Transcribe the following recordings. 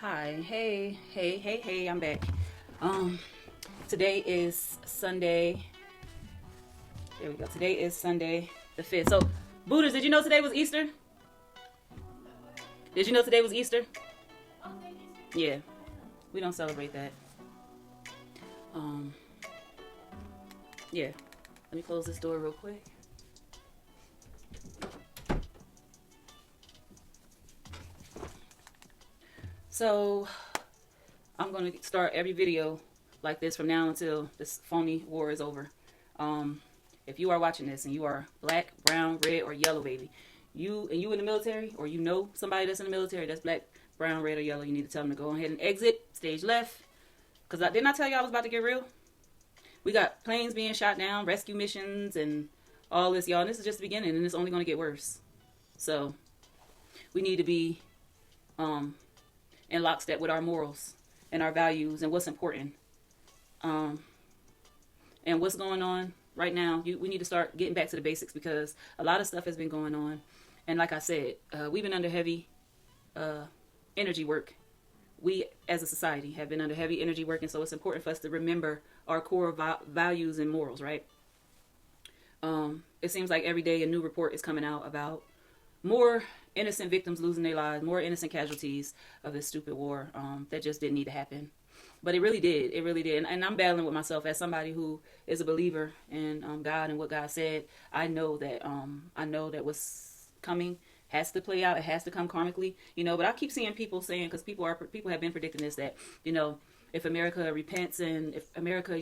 Hi, hey, I'm back. Um, Today is Sunday. There we go. Today is Sunday the 5th. So, Buddhas, did you know today was Easter? Did you know today was Easter? Yeah, we don't celebrate that. Um, yeah. Let me close this door real quick. So, I'm going to start every video like this from now until this phony war is over. Um, if you are watching this and you are black, brown, red, or yellow, baby, you in the military, or you know somebody that's in the military that's black, brown, red, or yellow, you need to tell them to go ahead and exit stage left. Because didn't I tell you I was about to get real? We got planes being shot down, rescue missions, and all this, y'all. And this is just the beginning, and it's only going to get worse. So we need to be in lockstep with our morals and our values and what's important. Um, and what's going on right now, we need to start getting back to the basics because a lot of stuff has been going on. And like I said, we've been under heavy energy work. We as a society have been under heavy energy work, and so it's important for us to remember our core values and morals, right? It seems like every day a new report is coming out about more innocent victims losing their lives, more innocent casualties of this stupid war that just didn't need to happen. But it really did. It really did. And I'm battling with myself as somebody who is a believer in God and what God said. I know that what's coming has to play out. It has to come karmically, But I keep seeing people saying, because people have been predicting this, that if America repents and if America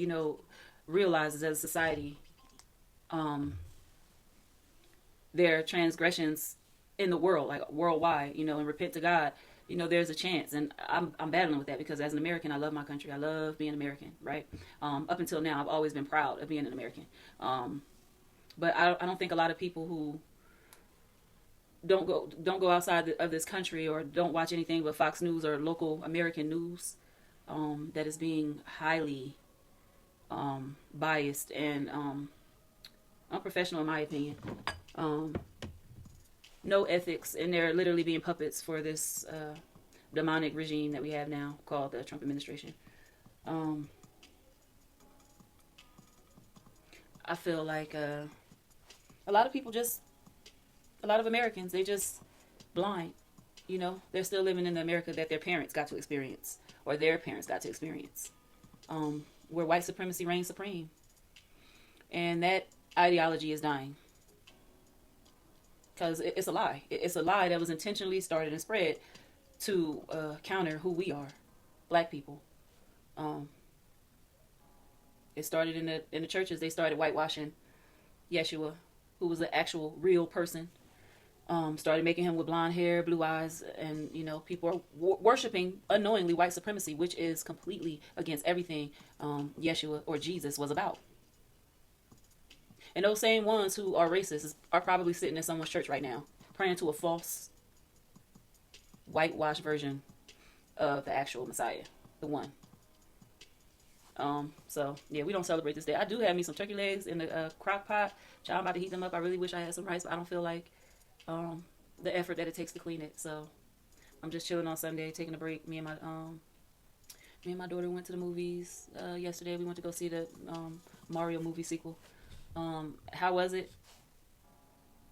realizes as a society their transgressions in the world, like worldwide, and repent to God, there's a chance. And I'm battling with that because as an American, I love my country. I love being American, right? Up until now, I've always been proud of being an American. But I don't think a lot of people who don't go outside of this country or don't watch anything but Fox News or local American news that is being highly biased and unprofessional, in my opinion. No ethics, and they're literally being puppets for this demonic regime that we have now called the Trump administration. I feel like a lot of people a lot of Americans, they just blind. They're still living in the America that their parents got to experience or their parents got to experience, where white supremacy reigns supreme. And that ideology is dying. Because it's a lie. It's a lie that was intentionally started and spread to counter who we are, black people. It started in the churches. They started whitewashing Yeshua, who was an actual real person. Started making him with blonde hair, blue eyes, and people are worshiping unknowingly white supremacy, which is completely against everything Yeshua or Jesus was about. And those same ones who are racist are probably sitting in someone's church right now, praying to a false, whitewashed version of the actual Messiah, the one. So yeah, we don't celebrate this day. I do have me some turkey legs in the crock pot. Child, I'm about to heat them up. I really wish I had some rice, but I don't feel like the effort that it takes to clean it. So I'm just chilling on Sunday, taking a break. Me and my daughter went to the movies yesterday. We went to go see the Mario movie sequel. How was it?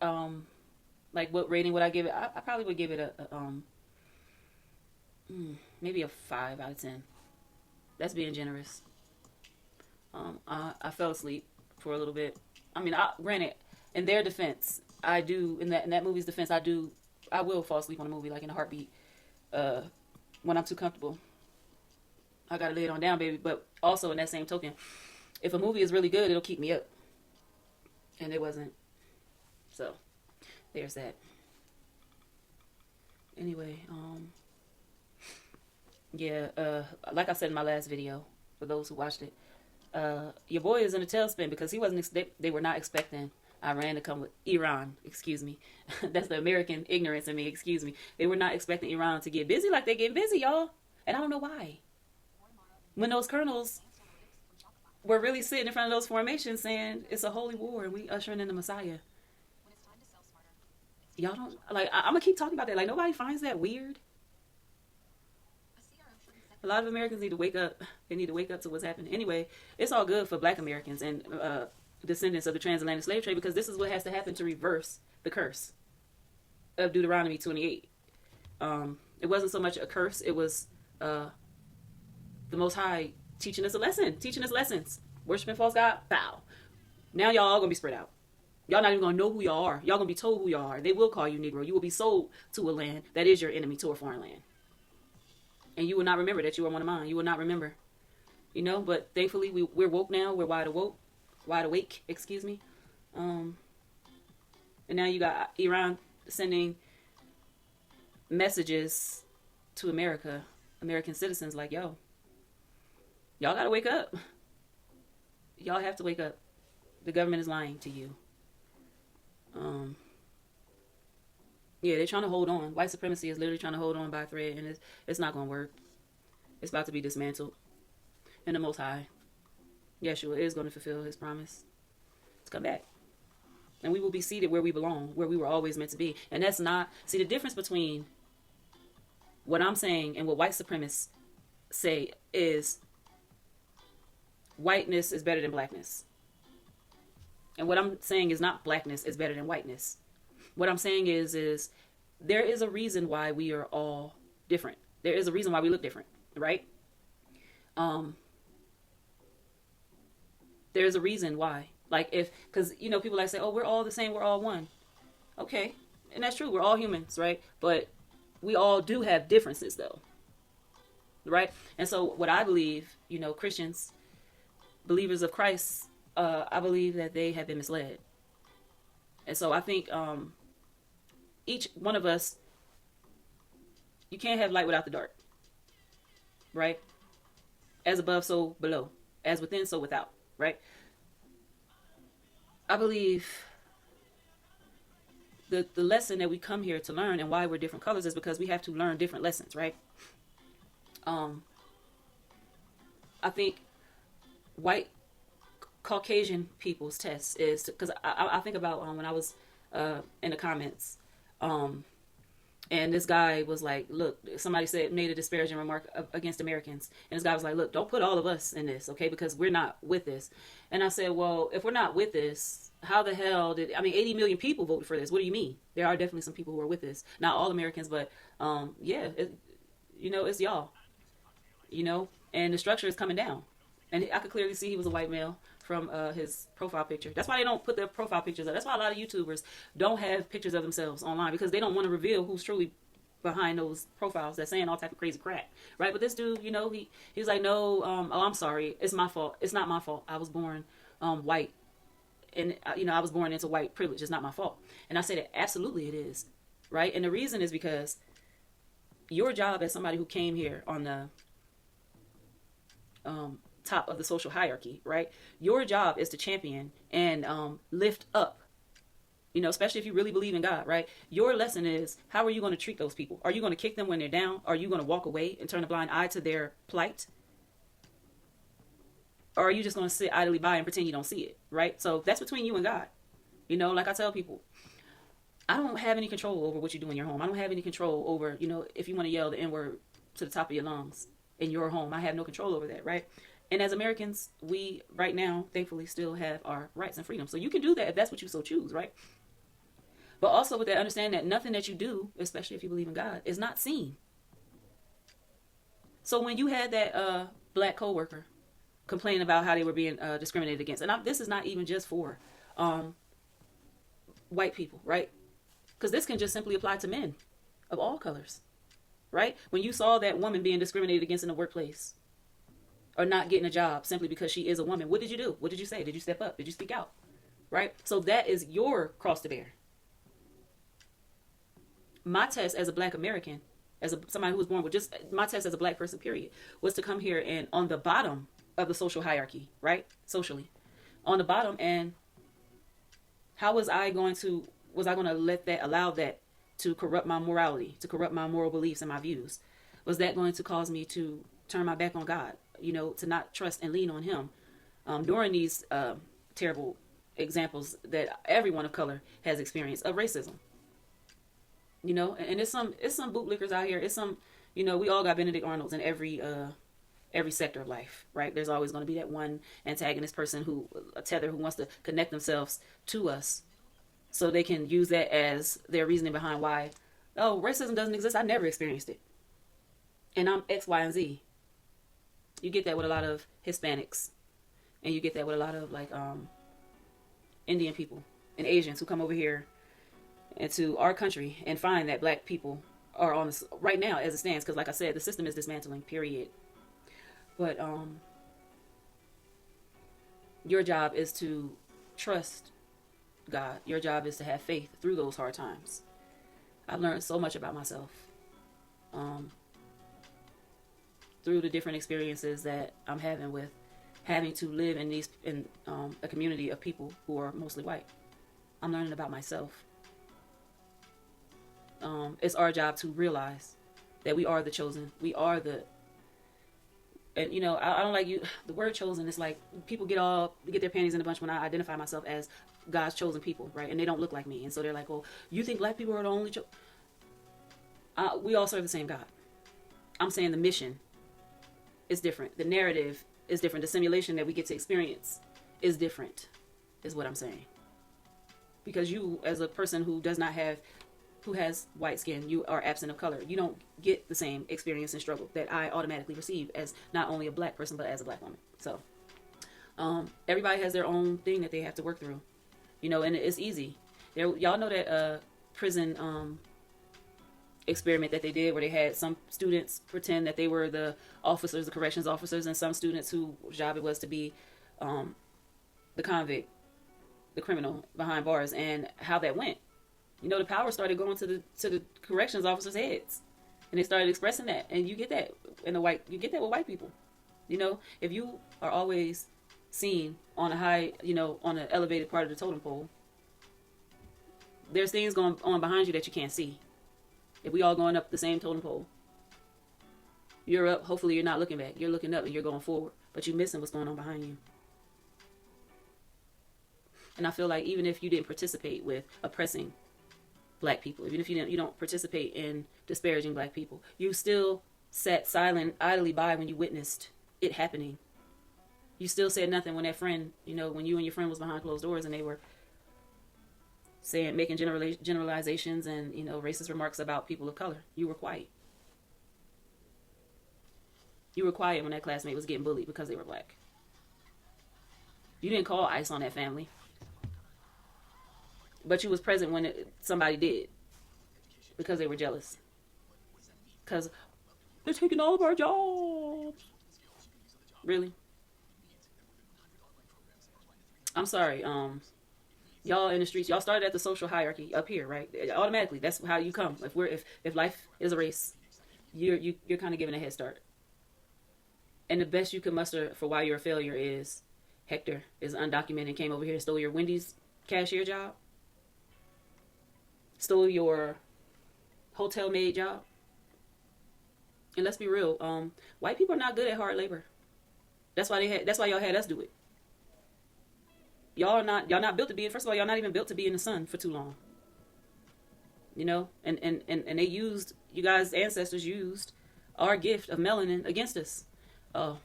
Like what rating would I give it? I probably would give it maybe a 5 out of 10. That's being generous. I fell asleep for a little bit. I mean, granted, in their defense, I do in that movie's defense, I will fall asleep on a movie like in a heartbeat. When I'm too comfortable, I gotta lay it on down, baby. But also in that same token, if a movie is really good, it'll keep me up. And it wasn't. So, there's that. Anyway, yeah, like I said in my last video, for those who watched it, your boy is in a tailspin because he wasn't. They were not expecting Iran to come with Iran. Excuse me, that's the American ignorance in me. Excuse me. They were not expecting Iran to get busy like they get busy, y'all. And I don't know why. When those colonels were really sitting in front of those formations saying it's a holy war and we ushering in the Messiah. Y'all don't like. I'm gonna keep talking about that. Like nobody finds that weird. A lot of Americans need to wake up. They need to wake up to what's happening. Anyway, it's all good for Black Americans and descendants of the transatlantic slave trade, because this is what has to happen to reverse the curse of Deuteronomy 28. It wasn't so much a curse. It was the Most High teaching us a lesson, teaching us lessons. Worshiping false God, bow. Now y'all all gonna be spread out. Y'all not even gonna know who y'all are. Y'all gonna be told who y'all are. They will call you Negro. You will be sold to a land that is your enemy, to a foreign land. And you will not remember that you are one of mine. You will not remember. You know, but thankfully we're woke now. We're wide awake, excuse me. And now you got Iran sending messages to American citizens like, yo, y'all gotta wake up. Y'all have to wake up. The government is lying to you. Yeah, they're trying to hold on. White supremacy is literally trying to hold on by a thread, and it's not going to work. It's about to be dismantled. And the Most High, Yeshua, is going to fulfill his promise to come back. And we will be seated where we belong, where we were always meant to be. And that's not... See, the difference between what I'm saying and what white supremacists say is whiteness is better than blackness. And what I'm saying is not blackness is better than whiteness. What I'm saying is there is a reason why we are all different. There is a reason why we look different, right? There's a reason why. Like because, you know, people like say, oh, we're all the same, we're all one. Okay, and that's true, we're all humans, right? But we all do have differences, though, right? And so what I believe, you know, Christians, believers of Christ, I believe that they have been misled. And so I think each one of us, you can't have light without the dark, right? As above, so below. As within, so without, right? I believe the lesson that we come here to learn and why we're different colors is because we have to learn different lessons, right? I think white Caucasian people's test is because I think about when I was in the comments, and this guy was like, look, somebody made a disparaging remark against Americans, and this guy was like, look, don't put all of us in this, okay, because we're not with this. And I said, well, if we're not with this, how the hell 80 million people voted for this? What do you mean? There are definitely some people who are with this, not all Americans, but yeah, it's y'all, and the structure is coming down. And I could clearly see he was a white male from his profile picture. That's why they don't put their profile pictures up. That's why a lot of YouTubers don't have pictures of themselves online, because they don't want to reveal who's truly behind those profiles that's saying all type of crazy crap, right? But this dude, he was like, no, I'm sorry, it's my fault. It's not my fault. I was born white, and I was born into white privilege. It's not my fault. And I say that absolutely it is, right? And the reason is because your job as somebody who came here on the top of the social hierarchy, right? Your job is to champion and lift up, especially if you really believe in God, right? Your lesson is, how are you going to treat those people? Are you going to kick them when they're down? Are you going to walk away and turn a blind eye to their plight? Or are you just going to sit idly by and pretend you don't see it, right? So that's between you and God. Like I tell people, I don't have any control over what you do in your home. I don't have any control over, if you want to yell the N-word to the top of your lungs in your home. I have no control over that, right? And as Americans, we right now, thankfully, still have our rights and freedoms. So you can do that if that's what you so choose, right? But also with that, understand that nothing that you do, especially if you believe in God, is not seen. So when you had that black coworker complain about how they were being discriminated against, and this is not even just for white people, right? Because this can just simply apply to men of all colors, right? When you saw that woman being discriminated against in the workplace, or not getting a job simply because she is a woman, what did you do? What did you say? Did you step up? Did you speak out? Right? So that is your cross to bear. My test as a black American, somebody who was born with my test as a black person, period, was to come here and on the bottom of the social hierarchy, right? Socially. On the bottom, and how was I going to allow that to corrupt my morality, to corrupt my moral beliefs and my views? Was that going to cause me to turn my back on God? To not trust and lean on him during these terrible examples that everyone of color has experienced of racism. And it's some bootlickers out here. It's some You know, we all got Benedict Arnolds in every sector of life, right? There's always going to be that one antagonist person who, a tether, who wants to connect themselves to us so they can use that as their reasoning behind why, oh, racism doesn't exist. I never experienced it. And I'm X, Y, and Z. You get that with a lot of Hispanics. And you get that with a lot of like Indian people and Asians who come over here into our country and find that black people are on this right now as it stands. Because like I said, the system is dismantling, period. But your job is to trust God. Your job is to have faith through those hard times. I've learned so much about myself through the different experiences that I'm having with having to live in a community of people who are mostly white. I'm learning about myself. It's our job to realize that we are the chosen. We are the, and you know, I don't like the word chosen. It's like people get their panties in a bunch when I identify myself as God's chosen people, right? And they don't look like me, and so they're like, "Oh, you think black people are the only we all serve the same God." I'm saying the mission is different. The narrative is different. The simulation that we get to experience is different, is what I'm saying. Because you, as a person who has white skin, you are absent of color. You don't get the same experience and struggle that I automatically receive as not only a black person, but as a black woman. So, everybody has their own thing that they have to work through, you know, and it's easy. Y'all know that prison experiment that they did where they had some students pretend that they were the officers, the corrections officers, and some students whose job it was to be the convict, the criminal behind bars, and how that went. You know, the power started going to the corrections officers' heads, and they started expressing that. And you get that you get that with white people. You know, if you are always seen on a high, you know, on an elevated part of the totem pole, there's things going on behind you that you can't see. If we all going up the same totem pole, you're up. Hopefully, you're not looking back. You're looking up and you're going forward, but you're missing what's going on behind you. And I feel like even if you didn't participate with oppressing black people, even if you don't participate in disparaging black people, you still sat silent, idly by when you witnessed it happening. You still said nothing when that friend, you know, when you and your friend was behind closed doors and they were making generalizations and, you know, racist remarks about people of color. You were quiet. You were quiet when that classmate was getting bullied because they were black. You didn't call ICE on that family. But you was present when somebody did. Because they were jealous. Because they're taking all of our jobs. Really? I'm sorry. Y'all in the streets, y'all started at the social hierarchy up here, right? Automatically, that's how you come. If life is a race, you're kind of given a head start. And the best you can muster for why you're a failure is Hector is undocumented and came over here and stole your Wendy's cashier job. Stole your hotel maid job. And let's be real, white people are not good at hard labor. That's why y'all had us do it. Y'all not built to be, first of all, y'all not even built to be in the sun for too long. You know, and they used, you guys' ancestors used our gift of melanin against us. Oh,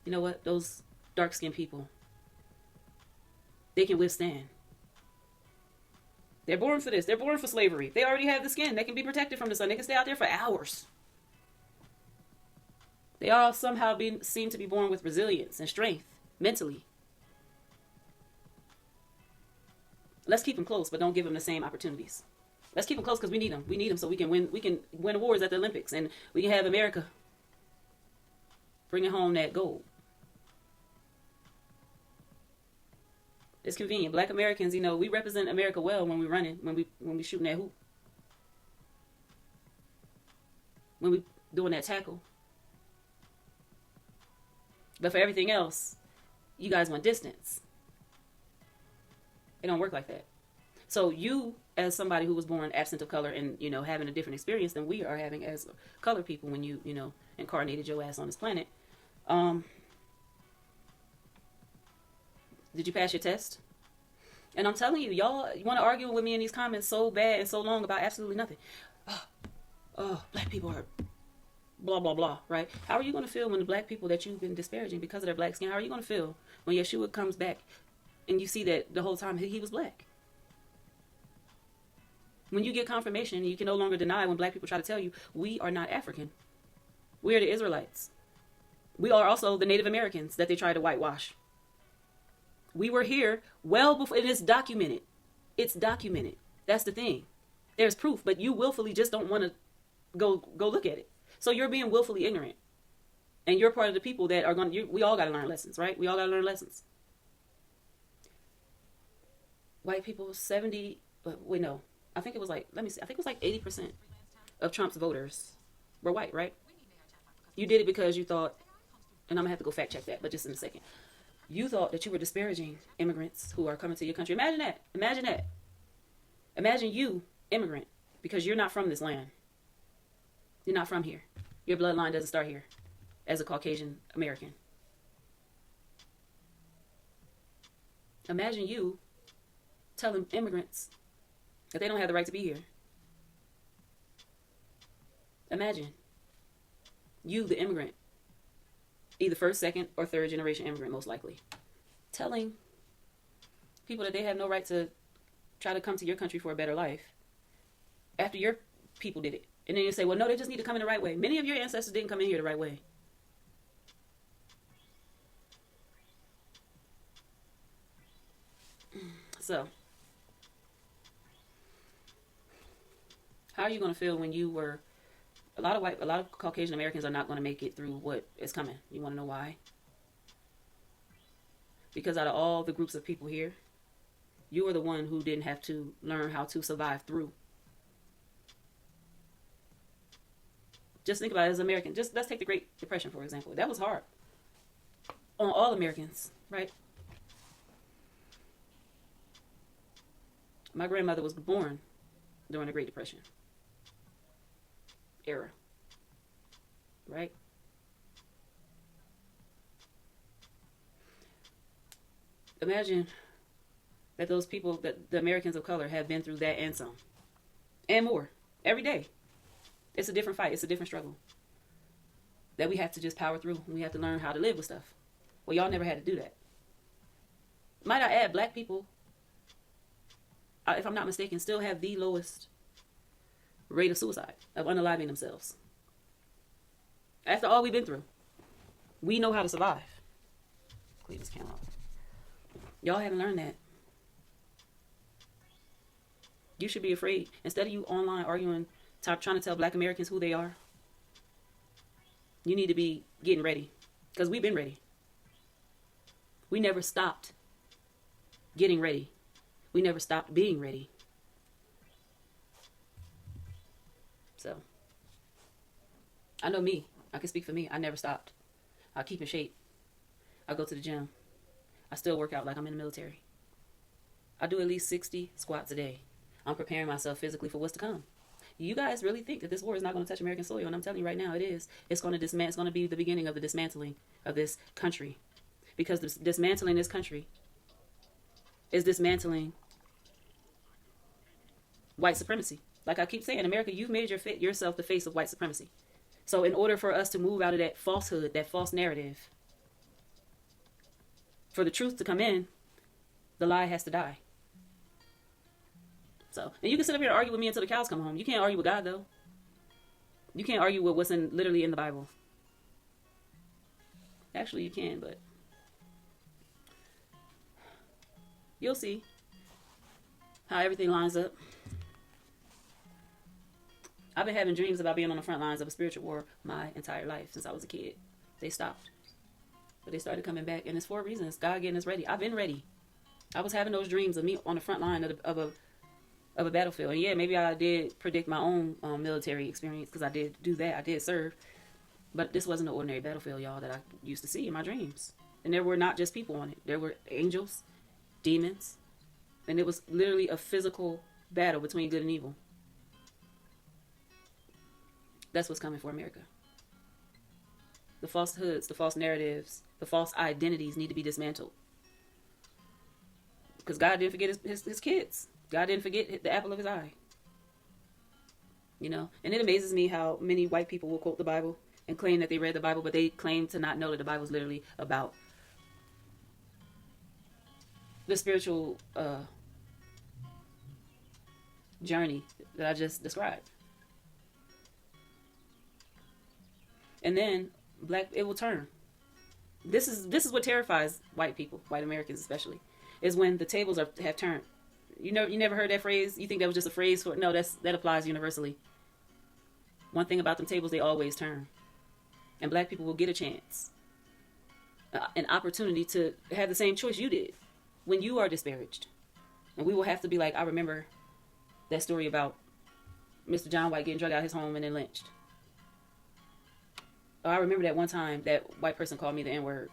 you know what? Those dark-skinned people, they can withstand. They're born for this. They're born for slavery. They already have the skin. They can be protected from the sun. They can stay out there for hours. They all somehow seem to be born with resilience and strength mentally. Let's keep them close, but don't give them the same opportunities. Let's keep them close because we need them. We need them so we can win awards at the Olympics, and we can have America bringing home that gold. It's convenient. Black Americans, you know, we represent America well when we're running, when we shooting that hoop, when we doing that tackle. But for everything else, you guys want distance. It don't work like that. So you, as somebody who was born absent of color and, you know, having a different experience than we are having as colored people when you know, incarnated your ass on this planet, did you pass your test? And I'm telling you, y'all, you want to argue with me in these comments so bad and so long about absolutely nothing. Oh, black people are blah, blah, blah, right? How are you going to feel when the black people that you've been disparaging because of their black skin, how are you going to feel when Yeshua comes back and you see that the whole time he was black? When you get confirmation, you can no longer deny when black people try to tell you, we are not African. We are the Israelites. We are also the Native Americans that they tried to whitewash. We were here well before, and it's documented. It's documented. That's the thing. There's proof, but you willfully just don't want to go look at it. So you're being willfully ignorant. And you're part of the people that are going to, we all got to learn lessons, right? We all got to learn lessons. White people, 70, wait, no. I think it was like, let me see. I think it was like 80% of Trump's voters were white, right? You did it because you thought, and I'm going to have to go fact check that, but just in a second. You thought that you were disparaging immigrants who are coming to your country. Imagine that. Imagine that. Imagine you, immigrant, because you're not from this land. You're not from here. Your bloodline doesn't start here as a Caucasian American. Imagine you telling immigrants that they don't have the right to be here. Imagine you, the immigrant, either first, second, or third generation immigrant, most likely, telling people that they have no right to try to come to your country for a better life after your people did it. And then you say, well, no, they just need to come in the right way. Many of your ancestors didn't come in here the right way. So, how are you going to feel when you were, a lot of Caucasian Americans are not going to make it through what is coming. You want to know why? Because out of all the groups of people here, you are the one who didn't have to learn how to survive through. Just think about it as an American. Just let's take the Great Depression, for example. That was hard on all Americans, right? My grandmother was born during the Great Depression era, right? Imagine that those people, that the Americans of color, have been through that and some, and more, every day. It's a different fight. It's a different struggle that we have to just power through. We have to learn how to live with stuff. Well, y'all never had to do that. Might I add, black people, if I'm not mistaken, still have the lowest rate of suicide, of unaliving themselves. After all we've been through, we know how to survive. Cleave this camera off. Y'all haven't learned that. You should be afraid. Instead of you online arguing, trying to tell black Americans who they are, you need to be getting ready. Because we've been ready. We never stopped getting ready. We never stopped being ready. So, I know me. I can speak for me. I never stopped. I keep in shape. I go to the gym. I still work out like I'm in the military. I do at least 60 squats a day. I'm preparing myself physically for what's to come. You guys really think that this war is not going to touch American soil, and I'm telling you right now, it is. It's going to be the beginning of the dismantling of this country, because dismantling this country is dismantling white supremacy. Like I keep saying, America, you've made yourself the face of white supremacy. So in order for us to move out of that falsehood, that false narrative, for the truth to come in, the lie has to die. So, and you can sit up here and argue with me until the cows come home. You can't argue with God, though. You can't argue with what's literally in the Bible. Actually, you can, but you'll see how everything lines up. I've been having dreams about being on the front lines of a spiritual war my entire life since I was a kid. They stopped. But they started coming back, and it's for reasons. God getting us ready. I've been ready. I was having those dreams of me on the front line of a battlefield. And yeah, maybe I did predict my own military experience, because I did do that. I did serve. But this wasn't an ordinary battlefield, y'all, that I used to see in my dreams. And there were not just people on it. There were angels, demons, and it was literally a physical battle between good and evil. That's what's coming for America. The falsehoods, the false narratives, the false identities need to be dismantled. Because God didn't forget his kids. God didn't forget the apple of his eye. You know, and it amazes me how many white people will quote the Bible and claim that they read the Bible, but they claim to not know that the Bible is literally about the spiritual journey that I just described. And then it will turn. This is what terrifies white people, white Americans especially, is when the tables have turned. You never heard that phrase? You think that was just a phrase for no? That applies universally. One thing about them tables, they always turn, and black people will get a chance, an opportunity to have the same choice you did when you are disparaged, and we will have to be like, I remember that story about Mr. John White getting drug out of his home and then lynched. Oh, I remember that one time that white person called me the N-word.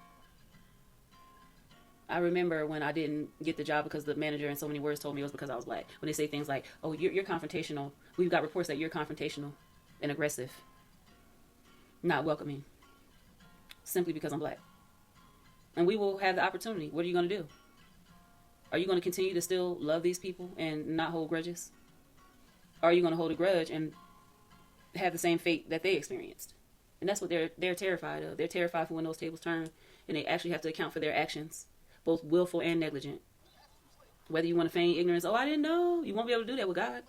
I remember when I didn't get the job because the manager in so many words told me it was because I was black. When they say things like, oh, you're confrontational. We've got reports that you're confrontational and aggressive. Not welcoming. Simply because I'm black. And we will have the opportunity. What are you going to do? Are you going to continue to still love these people and not hold grudges? Or are you going to hold a grudge and have the same fate that they experienced? And that's what they're terrified of. They're terrified for when those tables turn and they actually have to account for their actions, both willful and negligent. Whether you want to feign ignorance, oh, I didn't know. You won't be able to do that with God.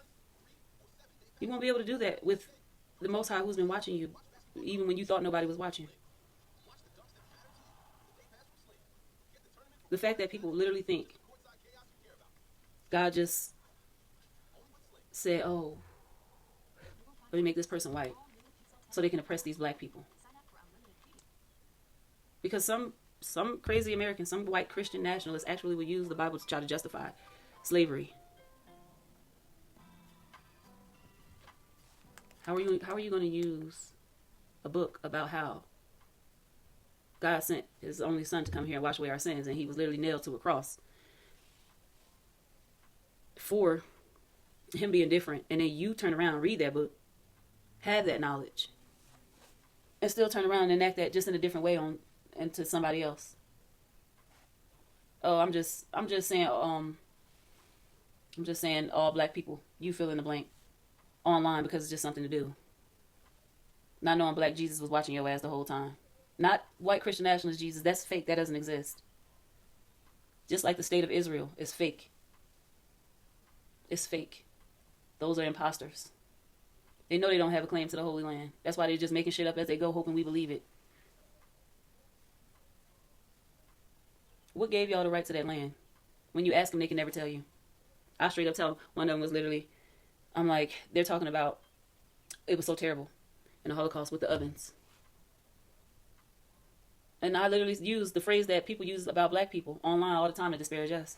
You won't be able to do that with the Most High, who's been watching you, even when you thought nobody was watching. The fact that people literally think God just said, oh, let me make this person white so they can oppress these black people. Because some crazy Americans, some white Christian nationalists actually will use the Bible to try to justify slavery. How are you going to use a book about how God sent his only son to come here and wash away our sins, and he was literally nailed to a cross for him being different, and then you turn around and read that book, have that knowledge, and still turn around and enact that just in a different way into somebody else? Oh, I'm just saying all black people, you fill in the blank online because it's just something to do. Not knowing black Jesus was watching your ass the whole time. Not white Christian nationalist Jesus. That's fake. That doesn't exist. Just like the state of Israel is fake. It's fake. Those are imposters. They know they don't have a claim to the Holy Land. That's why they're just making shit up as they go, hoping we believe it. What gave y'all the right to that land? When you ask them, they can never tell you. I straight up tell them. One of them was literally, I'm like, they're talking about, it was so terrible in the Holocaust with the ovens. And I literally use the phrase that people use about black people online all the time to disparage us.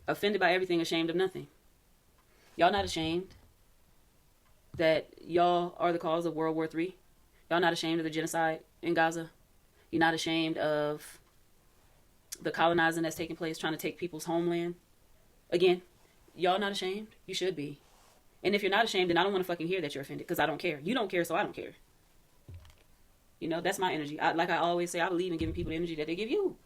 Offended by everything, ashamed of nothing. Y'all not ashamed that y'all are the cause of World War III? Y'all not ashamed of the genocide in Gaza? You're not ashamed of the colonizing that's taking place, trying to take people's homeland? Again, y'all not ashamed? You should be. And if you're not ashamed, then I don't want to fucking hear that you're offended, because I don't care. You don't care, so I don't care. You know, that's my energy. Like I always say, I believe in giving people the energy that they give you.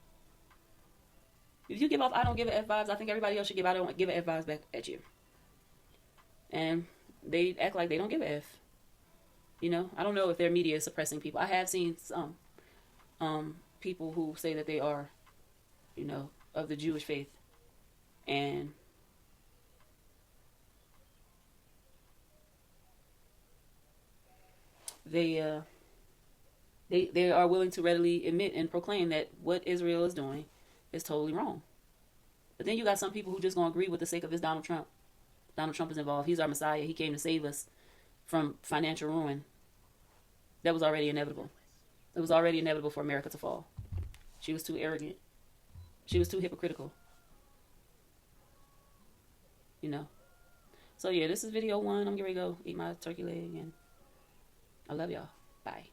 If you give off I don't give a F vibes, I think everybody else should give I don't give a F vibes back at you. And they act like they don't give a F. You know, I don't know if their media is suppressing people. I have seen some people who say that they are, you know, of the Jewish faith. And they are willing to readily admit and proclaim that what Israel is doing is totally wrong. But then you got some people who just gonna agree with the sake of this Donald Trump. Donald Trump is involved. He's our Messiah. He came to save us from financial ruin. That was already inevitable. It was already inevitable for America to fall. She was too arrogant. She was too hypocritical. You know. So yeah, this is video 1. I'm getting ready to go eat my turkey leg, and I love y'all. Bye.